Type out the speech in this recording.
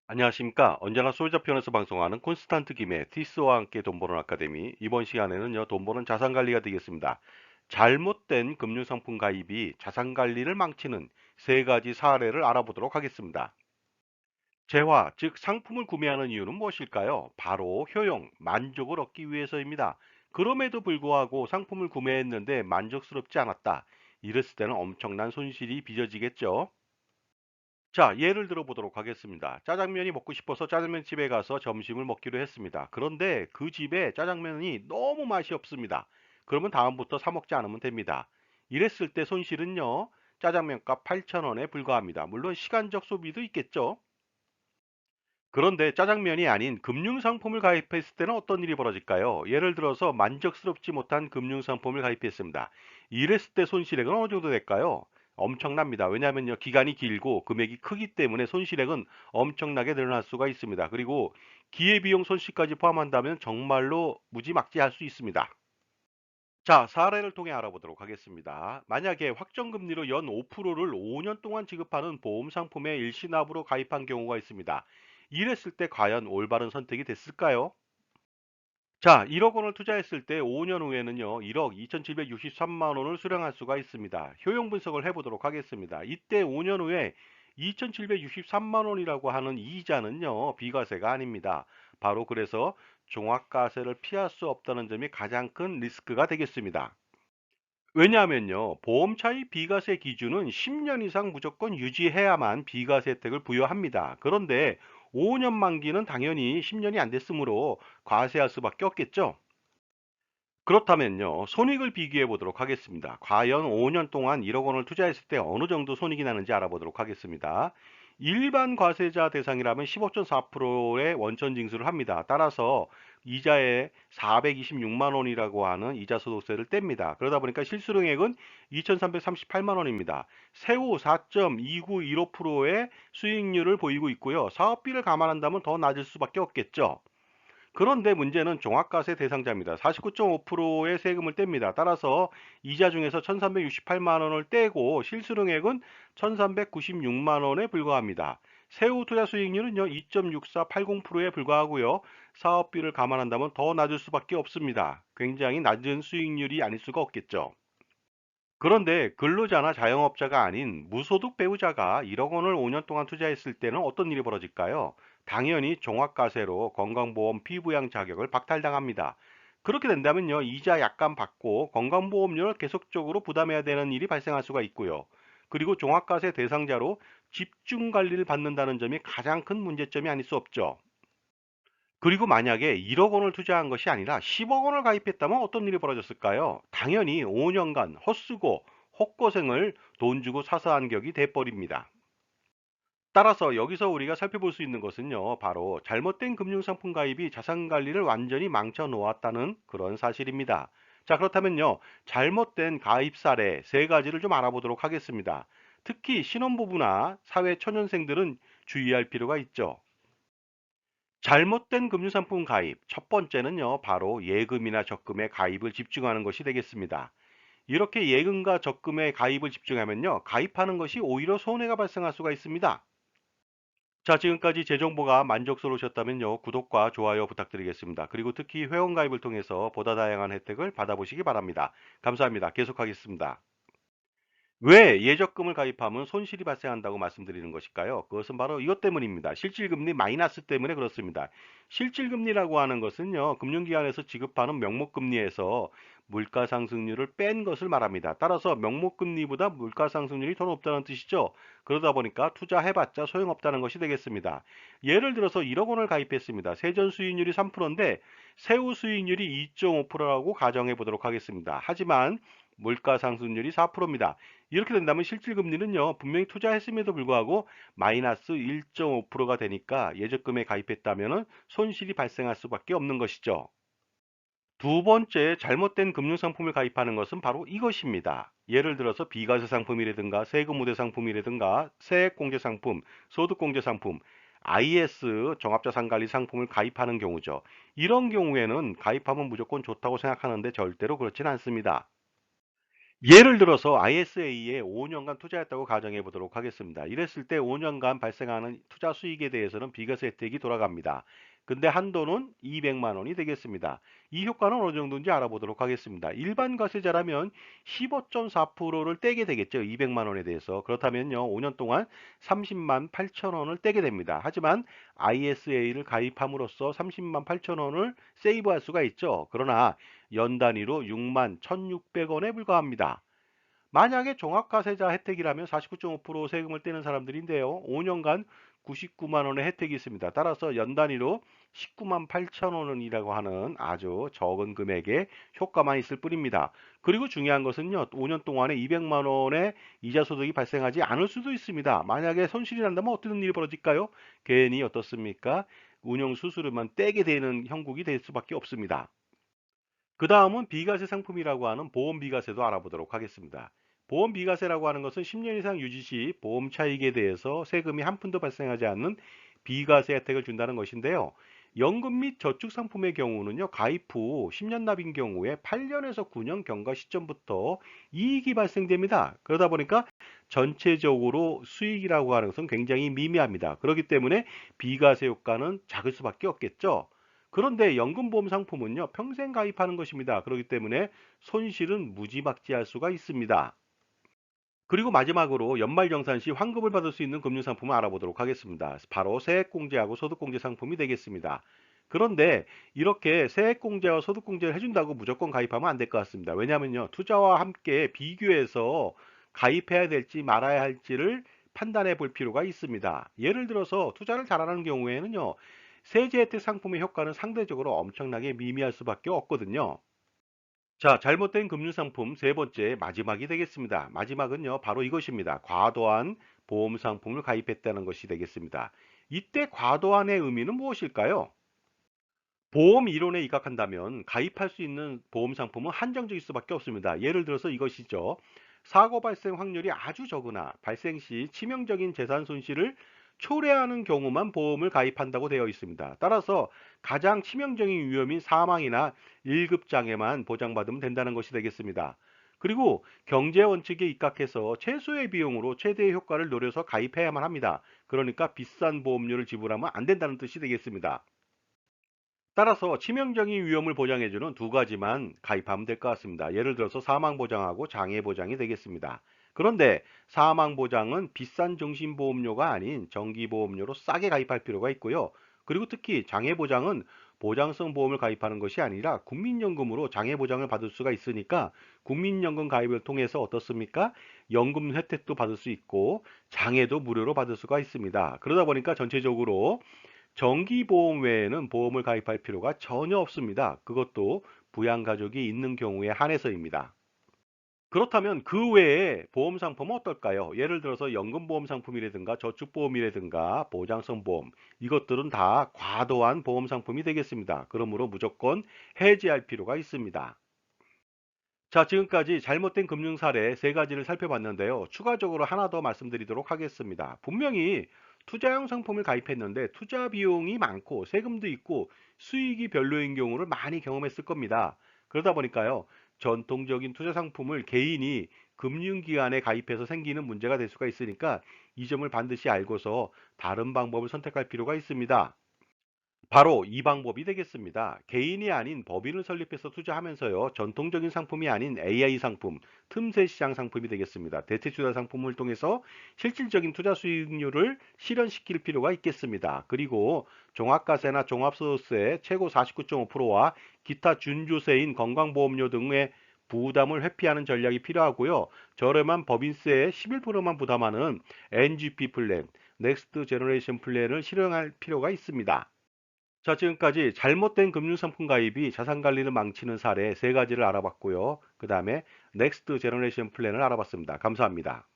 안녕하십니까. 언제나 솔잡편에서 방송하는 콘스탄트 김의 티스와 함께 돈 버는 아카데미. 이번 시간에는요, 돈 버는 자산 관리가 되겠습니다. 잘못된 금융상품 가입이 자산 관리를 망치는 세 가지 사례를 알아보도록 하겠습니다. 재화, 즉 상품을 구매하는 이유는 무엇일까요? 바로 효용, 만족을 얻기 위해서입니다. 그럼에도 불구하고 상품을 구매했는데 만족스럽지 않았다. 이랬을 때는 엄청난 손실이 빚어지겠죠. 자, 예를 들어 보도록 하겠습니다. 짜장면이 먹고 싶어서 짜장면 집에 가서 점심을 먹기로 했습니다. 그런데 그 집에 짜장면이 너무 맛이 없습니다. 그러면 다음부터 사 먹지 않으면 됩니다. 이랬을 때 손실은요, 짜장면값 8,000원에 불과합니다. 물론 시간적 소비도 있겠죠. 그런데 짜장면이 아닌 금융상품을 가입했을 때는 어떤 일이 벌어질까요? 예를 들어서 만족스럽지 못한 금융상품을 가입했습니다. 이랬을 때 손실액은 어느 정도 될까요? 엄청납니다. 왜냐하면요, 기간이 길고 금액이 크기 때문에 손실액은 엄청나게 늘어날 수가 있습니다. 그리고 기회비용 손실까지 포함한다면 정말로 무지막지할 수 있습니다. 자, 사례를 통해 알아보도록 하겠습니다. 만약에 확정금리로 연 5%를 5년 동안 지급하는 보험 상품에 일시납으로 가입한 경우가 있습니다. 이랬을 때 과연 올바른 선택이 됐을까요? 자, 1억 원을 투자했을 때 5년 후에는요, 1억 2,763만 원을 수령할 수가 있습니다. 효용 분석을 해보도록 하겠습니다. 이때 5년 후에 2,763만 원이라고 하는 이자는요, 비과세가 아닙니다. 바로 그래서 종합과세를 피할 수 없다는 점이 가장 큰 리스크가 되겠습니다. 왜냐하면요, 보험 차입 비과세 기준은 10년 이상 무조건 유지해야만 비과세 혜택을 부여합니다. 그런데 5년 만기는 당연히 10년이 안 됐으므로 과세할 수밖에 없겠죠. 그렇다면요, 손익을 비교해 보도록 하겠습니다. 과연 5년 동안 1억 원을 투자했을 때 어느 정도 손익이 나는지 알아보도록 하겠습니다. 일반 과세자 대상이라면 15.4%의 원천 징수를 합니다. 따라서 이자에 426만 원이라고 하는 이자 소득세를 뗍니다. 그러다 보니까 실수령액은 2,338만 원입니다. 세후 4.2915%의 수익률을 보이고 있고요. 사업비를 감안한다면 더 낮을 수밖에 없겠죠. 그런데 문제는 종합과세 대상자입니다. 49.5%의 세금을 뗍니다. 따라서 이자 중에서 1,368만 원을 떼고 실수령액은 1,396만 원에 불과합니다. 세후 투자 수익률은요, 2.6480%에 불과하고요. 사업비를 감안한다면 더 낮을 수밖에 없습니다. 굉장히 낮은 수익률이 아닐 수가 없겠죠. 그런데 근로자나 자영업자가 아닌 무소득 배우자가 1억 원을 5년 동안 투자했을 때는 어떤 일이 벌어질까요? 당연히 종합과세로 건강보험 피부양 자격을 박탈당합니다. 그렇게 된다면요, 이자 약간 받고 건강보험료를 계속적으로 부담해야 되는 일이 발생할 수가 있고요. 그리고 종합과세 대상자로 집중 관리를 받는다는 점이 가장 큰 문제점이 아닐 수 없죠. 그리고 만약에 1억 원을 투자한 것이 아니라 10억 원을 가입했다면 어떤 일이 벌어졌을까요? 당연히 5년간 헛쓰고 헛고생을 돈 주고 사서 한 격이 돼버립니다. 따라서 여기서 우리가 살펴볼 수 있는 것은요, 바로 잘못된 금융상품 가입이 자산 관리를 완전히 망쳐 놓았다는 그런 사실입니다. 자, 그렇다면요, 잘못된 가입 사례 세 가지를 좀 알아보도록 하겠습니다. 특히 신혼부부나 사회 초년생들은 주의할 필요가 있죠. 잘못된 금융상품 가입. 첫 번째는요, 바로 예금이나 적금에 가입을 집중하는 것이 되겠습니다. 이렇게 예금과 적금에 가입을 집중하면요, 가입하는 것이 오히려 손해가 발생할 수가 있습니다. 자, 지금까지 제 정보가 만족스러우셨다면요, 구독과 좋아요 부탁드리겠습니다. 그리고 특히 회원 가입을 통해서 보다 다양한 혜택을 받아보시기 바랍니다. 감사합니다. 계속하겠습니다. 왜 예적금을 가입하면 손실이 발생한다고 말씀드리는 것일까요? 그것은 바로 이것 때문입니다. 실질금리 마이너스 때문에 그렇습니다. 실질금리라고 하는 것은요, 금융기관에서 지급하는 명목금리에서 물가상승률을 뺀 것을 말합니다. 따라서 명목금리보다 물가상승률이 더 높다는 뜻이죠. 그러다 보니까 투자해봤자 소용없다는 것이 되겠습니다. 예를 들어서 1억 원을 가입했습니다. 세전 수익률이 3%인데 세후 수익률이 2.5%라고 가정해 보도록 하겠습니다. 하지만 물가 상승률이 4%입니다. 이렇게 된다면 실질금리는요, 분명히 투자했음에도 불구하고 마이너스 1.5%가 되니까 예적금에 가입했다면 손실이 발생할 수밖에 없는 것이죠. 두 번째, 잘못된 금융상품을 가입하는 것은 바로 이것입니다. 예를 들어서 비과세 상품이라든가 세금 우대 상품이라든가 세액공제 상품, 소득공제 상품, IS 종합자산관리 상품을 가입하는 경우죠. 이런 경우에는 가입하면 무조건 좋다고 생각하는데 절대로 그렇진 않습니다. 예를 들어서 ISA에 5년간 투자했다고 가정해 보도록 하겠습니다. 이랬을 때 5년간 발생하는 투자 수익에 대해서는 비과세 혜택이 돌아갑니다. 근데 한도는 200만 원이 되겠습니다. 이 효과는 어느 정도인지 알아보도록 하겠습니다. 일반 과세자라면 15.4%를 떼게 되겠죠. 200만 원에 대해서. 그렇다면요. 5년 동안 30만 8천 원을 떼게 됩니다. 하지만 ISA를 가입함으로써 30만 8천 원을 세이브할 수가 있죠. 그러나 연 단위로 6만 1,600원에 불과합니다. 만약에 종합과세자 혜택이라면 49.5% 세금을 떼는 사람들인데요. 5년간 99만 원의 혜택이 있습니다. 따라서 연 단위로 19만 8천 원이라고 하는 아주 적은 금액의 효과만 있을 뿐입니다. 그리고 중요한 것은요. 5년 동안에 200만 원의 이자 소득이 발생하지 않을 수도 있습니다. 만약에 손실이 난다면 어떤 일이 벌어질까요? 괜히 어떻습니까? 운영 수수료만 떼게 되는 형국이 될 수밖에 없습니다. 그 다음은 비과세 상품이라고 하는 보험 비과세도 알아보도록 하겠습니다. 보험 비과세라고 하는 것은 10년 이상 유지 시 보험 차익에 대해서 세금이 한 푼도 발생하지 않는 비과세 혜택을 준다는 것인데요. 연금 및 저축 상품의 경우는요, 가입 후 10년 납인 경우에 8년에서 9년 경과 시점부터 이익이 발생됩니다. 그러다 보니까 전체적으로 수익이라고 하는 것은 굉장히 미미합니다. 그렇기 때문에 비과세 효과는 작을 수밖에 없겠죠. 그런데 연금보험 상품은요, 평생 가입하는 것입니다. 그렇기 때문에 손실은 무지막지할 수가 있습니다. 그리고 마지막으로 연말정산 시 환급을 받을 수 있는 금융상품을 알아보도록 하겠습니다. 바로 세액공제하고 소득공제 상품이 되겠습니다. 그런데 이렇게 세액공제와 소득공제를 해준다고 무조건 가입하면 안 될 것 같습니다. 왜냐하면요, 투자와 함께 비교해서 가입해야 될지 말아야 할지를 판단해 볼 필요가 있습니다. 예를 들어서 투자를 잘하는 경우에는요, 세제 혜택 상품의 효과는 상대적으로 엄청나게 미미할 수밖에 없거든요. 자, 잘못된 금융상품 세 번째 마지막이 되겠습니다. 마지막은요, 바로 이것입니다. 과도한 보험 상품을 가입했다는 것이 되겠습니다. 이때 과도한의 의미는 무엇일까요? 보험 이론에 입각한다면 가입할 수 있는 보험 상품은 한정적일 수밖에 없습니다. 예를 들어서 이것이죠. 사고 발생 확률이 아주 적으나 발생 시 치명적인 재산 손실을 초래하는 경우만 보험을 가입한다고 되어 있습니다. 따라서 가장 치명적인 위험인 사망이나 1급 장애만 보장받으면 된다는 것이 되겠습니다. 그리고 경제 원칙에 입각해서 최소의 비용으로 최대의 효과를 노려서 가입해야만 합니다. 그러니까 비싼 보험료를 지불하면 안 된다는 뜻이 되겠습니다. 따라서 치명적인 위험을 보장해주는 두 가지만 가입하면 될 것 같습니다. 예를 들어서 사망보장하고 장애보장이 되겠습니다. 그런데 사망보장은 비싼 정신보험료가 아닌 정기보험료로 싸게 가입할 필요가 있고요. 그리고 특히 장애보장은 보장성 보험을 가입하는 것이 아니라 국민연금으로 장애보장을 받을 수가 있으니까 국민연금 가입을 통해서 어떻습니까? 연금 혜택도 받을 수 있고 장애도 무료로 받을 수가 있습니다. 그러다 보니까 전체적으로 정기보험 외에는 보험을 가입할 필요가 전혀 없습니다. 그것도 부양가족이 있는 경우에 한해서입니다. 그렇다면 그 외에 보험 상품은 어떨까요? 예를 들어서 연금보험 상품이라든가 저축보험이라든가 보장성 보험, 이것들은 다 과도한 보험 상품이 되겠습니다. 그러므로 무조건 해지할 필요가 있습니다. 자, 지금까지 잘못된 금융 사례 세 가지를 살펴봤는데요. 추가적으로 하나 더 말씀드리도록 하겠습니다. 분명히 투자형 상품을 가입했는데 투자 비용이 많고 세금도 있고 수익이 별로인 경우를 많이 경험했을 겁니다. 그러다 보니까요, 전통적인 투자 상품을 개인이 금융기관에 가입해서 생기는 문제가 될 수가 있으니까 이 점을 반드시 알고서 다른 방법을 선택할 필요가 있습니다. 바로 이 방법이 되겠습니다. 개인이 아닌 법인을 설립해서 투자하면서요, 전통적인 상품이 아닌 AI 상품, 틈새 시장 상품이 되겠습니다. 대체 투자 상품을 통해서 실질적인 투자 수익률을 실현시킬 필요가 있겠습니다. 그리고 종합과세나 종합소득세 최고 49.5%와 기타 준조세인 건강보험료 등의 부담을 회피하는 전략이 필요하고요. 저렴한 법인세의 11%만 부담하는 NGP 플랜, 넥스트 제너레이션 플랜을 실행할 필요가 있습니다. 자, 지금까지 잘못된 금융상품 가입이 자산 관리를 망치는 사례 세 가지를 알아봤고요. 그 다음에 넥스트 제너레이션 플랜을 알아봤습니다. 감사합니다.